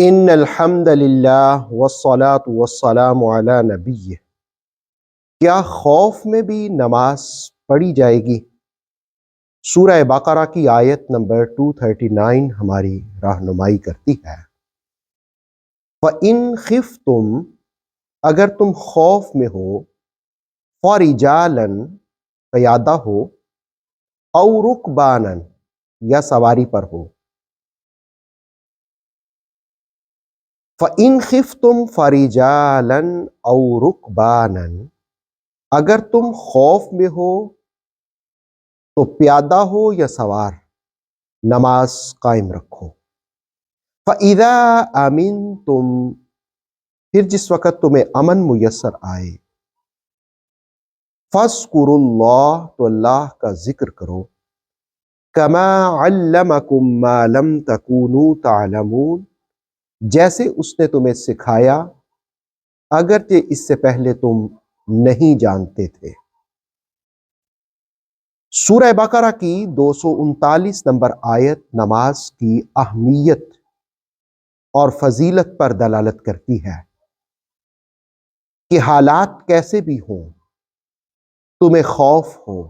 ان الحمد للہ والصلاة والسلام علی نبیہ۔ کیا خوف میں بھی نماز پڑھی جائے گی؟ سورہ بقرہ کی آیت نمبر 239 ہماری رہنمائی کرتی ہے۔ فَإِنْ خِفْتُمْ، اگر تم خوف میں ہو، فَرِجَالًا پیادہ ہو، اَوْ رُكْبَانًا یا سواری پر ہو۔ فَإِنْ خِفْتُمْ فَرِجَالًا أَوْ رُكْبَانًا، اگر تم خوف میں ہو تو پیادہ ہو یا سوار، نماز قائم رکھو۔ فَإِذَا أَمِنْتُمْ، پھر جس وقت تمہیں امن میسر آئے، فَاذْكُرُوا اللَّهَ، تو اللہ کا ذکر کرو، كَمَا عَلَّمَكُم مَّا لَمْ تَكُونُوا تَعْلَمُونَ، جیسے اس نے تمہیں سکھایا اگرچہ اس سے پہلے تم نہیں جانتے تھے۔ سورہ بقرہ کی 239 نمبر آیت نماز کی اہمیت اور فضیلت پر دلالت کرتی ہے کہ حالات کیسے بھی ہوں، تمہیں خوف ہو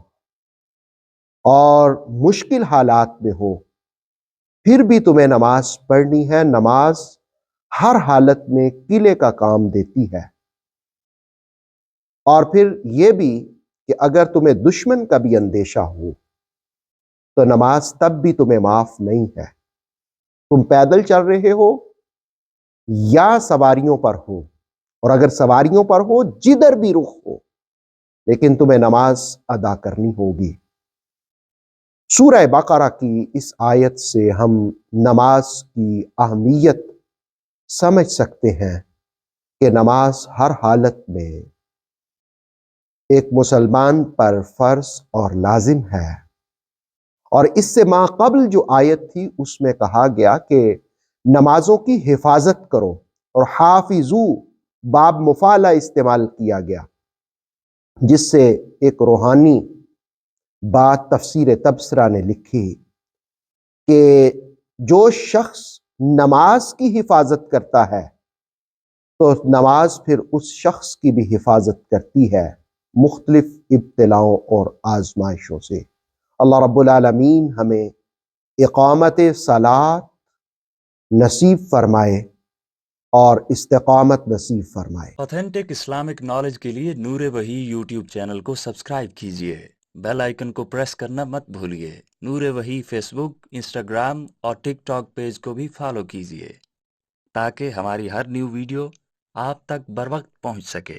اور مشکل حالات میں ہو، پھر بھی تمہیں نماز پڑھنی ہے۔ نماز ہر حالت میں قلعے کا کام دیتی ہے۔ اور پھر یہ بھی کہ اگر تمہیں دشمن کا بھی اندیشہ ہو تو نماز تب بھی تمہیں معاف نہیں ہے۔ تم پیدل چل رہے ہو یا سواریوں پر ہو، اور اگر سواریوں پر ہو جدھر بھی رخ ہو، لیکن تمہیں نماز ادا کرنی ہوگی۔ سورہ بقرہ کی اس آیت سے ہم نماز کی اہمیت سمجھ سکتے ہیں کہ نماز ہر حالت میں ایک مسلمان پر فرض اور لازم ہے۔ اور اس سے ما قبل جو آیت تھی اس میں کہا گیا کہ نمازوں کی حفاظت کرو، اور حافظو باب مفعلہ استعمال کیا گیا، جس سے ایک روحانی بات تفسیر تبصرہ نے لکھی کہ جو شخص نماز کی حفاظت کرتا ہے تو نماز پھر اس شخص کی بھی حفاظت کرتی ہے مختلف ابتلاؤں اور آزمائشوں سے۔ اللہ رب العالمین ہمیں اقامت صلاۃ نصیب فرمائے اور استقامت نصیب فرمائے۔ اوتھینٹک اسلامک نالج کے لیے نور وحی یوٹیوب چینل کو سبسکرائب کیجیے، بیل آئیکن کو پریس کرنا مت بھولیے۔ نور وحی فیس بک، انسٹاگرام اور ٹک ٹاک پیج کو بھی فالو کیجیے تاکہ ہماری ہر نیو ویڈیو آپ تک بر وقت پہنچ سکے۔